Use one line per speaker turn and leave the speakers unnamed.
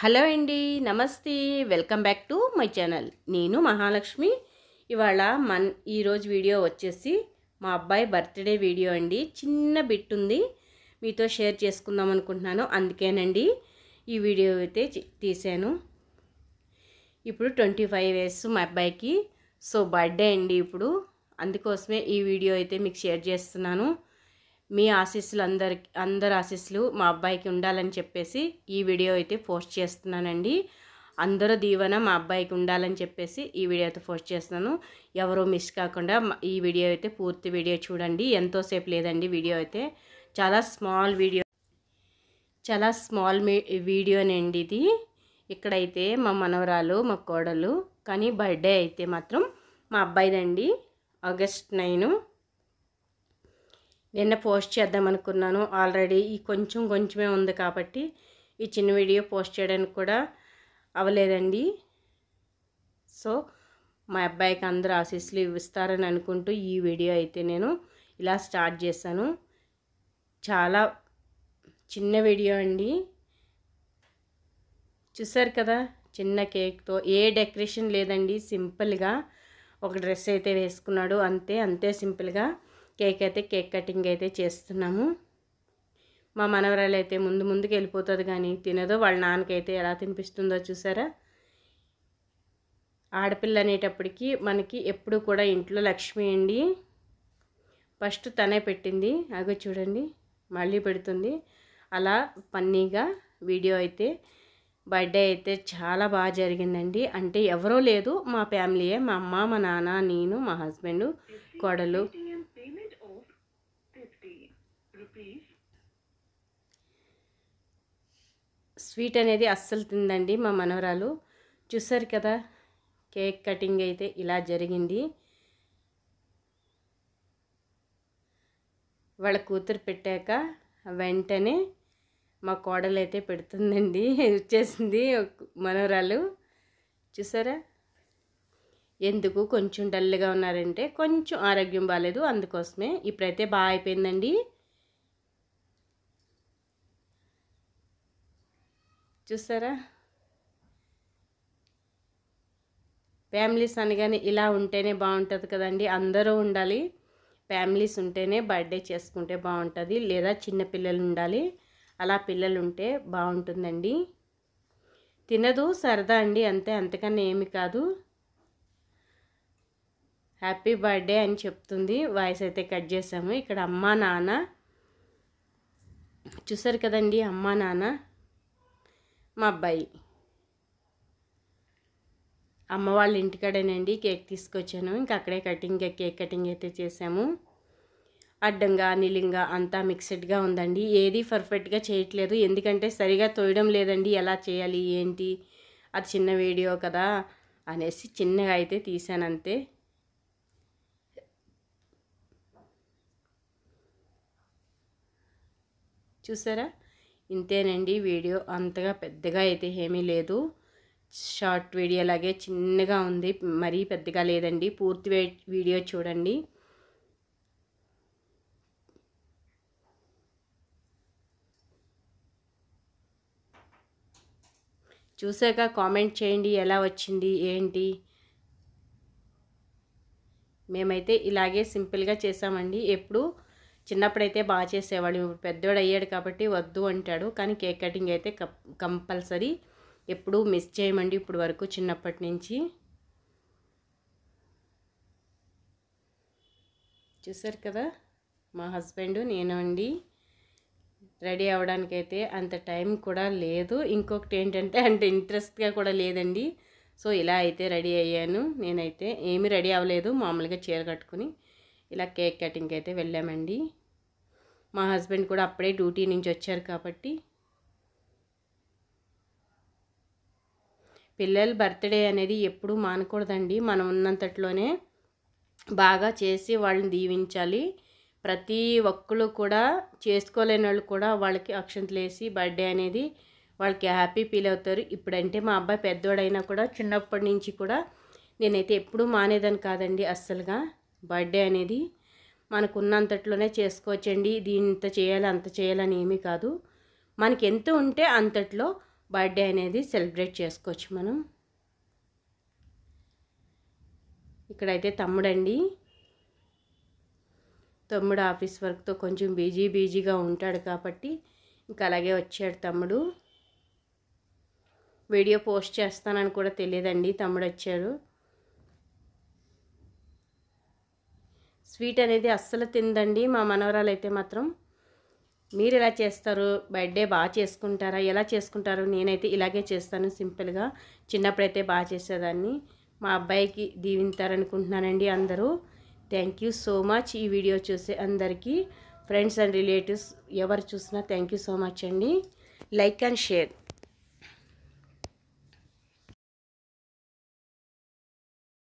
Hello అండి, నమస్తే. Welcome back to my channel. నేను మహాలక్ష్మి. ఇవాళ ఈరోజు వీడియో వచ్చేసి మా అబ్బాయి బర్త్డే వీడియో అండి. చిన్న బిట్ ఉంది, మీతో షేర్ చేసుకుందాం అనుకుంటున్నాను. అందుకేనండి ఈ వీడియో అయితే తీశాను. ఇప్పుడు 25 ఇయర్స్ మా అబ్బాయికి. సో బర్త్డే అండి ఇప్పుడు. అందుకోసమే ఈ వీడియో అయితే మీకు షేర్ చేస్తున్నాను. మీ ఆశీస్సులు అందరి ఆశీస్సులు మా అబ్బాయికి ఉండాలని చెప్పేసి ఈ వీడియో అయితే పోస్ట్ చేస్తున్నానండి. అందరూ దీవెన మా అబ్బాయికి ఉండాలని చెప్పేసి ఈ వీడియో అయితే పోస్ట్ చేస్తున్నాను. ఎవరో మిస్ కాకుండా ఈ వీడియో అయితే పూర్తి వీడియో చూడండి. ఎంతోసేపు లేదండి వీడియో అయితే. చాలా స్మాల్ వీడియోనండి ఇది. ఇక్కడైతే మా మనవరాలు, మా కోడలు, కానీ బర్త్డే అయితే మాత్రం మా అబ్బాయిదండి. ఆగస్ట్ 9. నిన్న పోస్ట్ చేద్దాం అనుకున్నాను. ఆల్రెడీ ఈ కొంచెమే ఉంది కాబట్టి ఈ చిన్న వీడియో పోస్ట్ చేయడానికి కూడా అవ్వలేదండి. సో మా అబ్బాయికి అందరూ ఆశీస్సులు ఇస్తారని అనుకుంటూ ఈ వీడియో అయితే నేను ఇలా స్టార్ట్ చేశాను. చాలా చిన్న వీడియో అండి. చూసారు కదా, చిన్న కేక్తో ఏ డెకరేషన్ లేదండి. సింపుల్గా ఒక డ్రెస్ అయితే వేసుకున్నాడు, అంతే సింపుల్గా కేక్ కటింగ్ అయితే చేస్తున్నాము. మా మనవరాలు అయితే ముందుకు వెళ్ళిపోతుంది, కానీ తినదో. వాళ్ళ నాన్నకైతే ఎలా తినిపిస్తుందో చూసారా. ఆడపిల్ల అనేటప్పటికి మనకి ఎప్పుడు కూడా ఇంట్లో లక్ష్మి అండి. ఫస్ట్ తనే పెట్టింది, అగో చూడండి మళ్ళీ పెడుతుంది. అలా ఫన్నీగా వీడియో అయితే బర్త్డే అయితే చాలా బాగా జరిగిందండి. అంటే ఎవరో లేదు, మా ఫ్యామిలీయే. మా అమ్మ, మా నాన్న, నేను, మా హస్బెండ్, కోడలు. స్వీట్ అనేది అస్సలు తిందండి మా మనవరాలు. చూసారు కదా, కేక్ కటింగ్ అయితే ఇలా జరిగింది. వాళ్ళ కూతురు పెట్టాక వెంటనే మా కోడలు అయితే పెడుతుందండి. వచ్చేసింది మనవరాలు. చూసారా, ఎందుకు కొంచెం డల్గా ఉన్నారంటే కొంచెం ఆరోగ్యం బాగాలేదు, అందుకోసమే. ఇప్పుడైతే బాగా అయిపోయిందండి. చూసారా, ఫ్యామిలీస్ అనగానే ఇలా ఉంటేనే బాగుంటుంది కదండి. అందరూ ఉండాలి, ఫ్యామిలీస్ ఉంటేనే బర్త్డే చేసుకుంటే బాగుంటుంది. లేదా చిన్న పిల్లలు ఉండాలి, అలా పిల్లలు ఉంటే బాగుంటుందండి. తినదు, సరదా అండి, అంతకన్నా ఏమి కాదు. హ్యాపీ బర్త్డే అని చెప్తుంది. వాయిస్ అయితే కట్ చేసాము. ఇక్కడ అమ్మ నాన్న చూసారు కదండి, అమ్మ నాన్న, మా అబ్బాయి. అమ్మ వాళ్ళ ఇంటికాడేనండి కేక్ తీసుకొచ్చాను. ఇంకా అక్కడే కేక్ కటింగ్ అయితే చేసాము. అడ్డంగా నిలింగా అంతా మిక్స్డ్గా ఉందండి. ఏది పర్ఫెక్ట్గా చేయట్లేదు, ఎందుకంటే సరిగా తోయడం లేదండి. ఎలా చేయాలి ఏంటి, అది చిన్న వీడియో కదా అనేసి చిన్నగా అయితే తీసానంతే. చూసారా, ఇంతేనండి వీడియో. అంతగా పెద్దగా అయితే ఏమీ లేదు. షార్ట్ వీడియో లాగే చిన్నగా ఉంది, మరీ పెద్దగా లేదండి. పూర్తి వీడియో చూడండి. చూసాక కామెంట్ చేయండి ఎలా వచ్చింది ఏంటి. మేమైతే ఇలాగే సింపుల్గా చేసామండి. ఎప్పుడు చిన్నప్పుడైతే బాగా చేసేవాడు, ఇప్పుడు పెద్దోడు అయ్యాడు కాబట్టి వద్దు అంటాడు. కానీ కేక్ కటింగ్ అయితే కంపల్సరీ ఎప్పుడూ మిస్ చేయమండి ఇప్పుడు వరకు, చిన్నప్పటి నుంచి. చూసారు కదా, మా హస్బెండ్ నేను అండి. రెడీ అవ్వడానికైతే అంత టైం కూడా లేదు. ఇంకొకటి ఏంటంటే అంత ఇంట్రెస్ట్గా కూడా లేదండి. సో ఇలా అయితే రెడీ అయ్యాను. నేనైతే ఏమీ రెడీ అవ్వలేదు, మామూలుగా చీర కట్టుకుని ఇలా కేక్ కటింగ్కి అయితే వెళ్ళామండి. మా హస్బెండ్ కూడా అప్పుడే డ్యూటీ నుంచి వచ్చారు కాబట్టి. పిల్లల బర్త్డే అనేది ఎప్పుడూ మానకూడదండి. మనం ఉన్నంతట్లోనే బాగా చేసి వాళ్ళని దీవించాలి. ప్రతి ఒక్కళ్ళు కూడా, చేసుకోలేని వాళ్ళు కూడా వాళ్ళకి అక్షంతలు వేసి బర్త్డే అనేది వాళ్ళకి హ్యాపీ ఫీల్ అవుతారు. ఇప్పుడంటే మా అబ్బాయి పెద్దోడైనా కూడా చిన్నప్పటి నుంచి కూడా నేనైతే ఎప్పుడూ మానేదని కాదండి అస్సలుగా. బర్త్డే అనేది మనకున్నంతట్లోనే చేసుకోవచ్చండి. దీని ఇంత చేయాలి అంత చేయాలని ఏమీ కాదు. మనకి ఎంత ఉంటే అంతట్లో బర్త్డే అనేది సెలబ్రేట్ చేసుకోవచ్చు మనం. ఇక్కడైతే తమ్ముడండి, తమ్ముడు ఆఫీస్ వర్క్తో కొంచెం బిజీగా ఉంటాడు కాబట్టి ఇంకా అలాగే వచ్చాడు తమ్ముడు. వీడియో పోస్ట్ చేస్తానని కూడా తెలియదండి, తమ్ముడు వచ్చాడు. స్వీట్ అనేది అస్సలు తిందండి మా మనవరాలు అయితే మాత్రం. మీరు ఎలా చేస్తారు? బర్త్డే బాగా చేసుకుంటారా? ఎలా చేసుకుంటారు? నేనైతే ఇలాగే చేస్తాను సింపుల్గా. చిన్నప్పుడైతే బాగా చేసేదాన్ని. మా అబ్బాయికి దీవించారనుకుంటున్నానండి అందరూ. థ్యాంక్ యూ సో మచ్ ఈ వీడియో చూసే అందరికీ. ఫ్రెండ్స్ అండ్ రిలేటివ్స్ ఎవరు చూసినా థ్యాంక్ యూ సో మచ్ అండి. Like and share.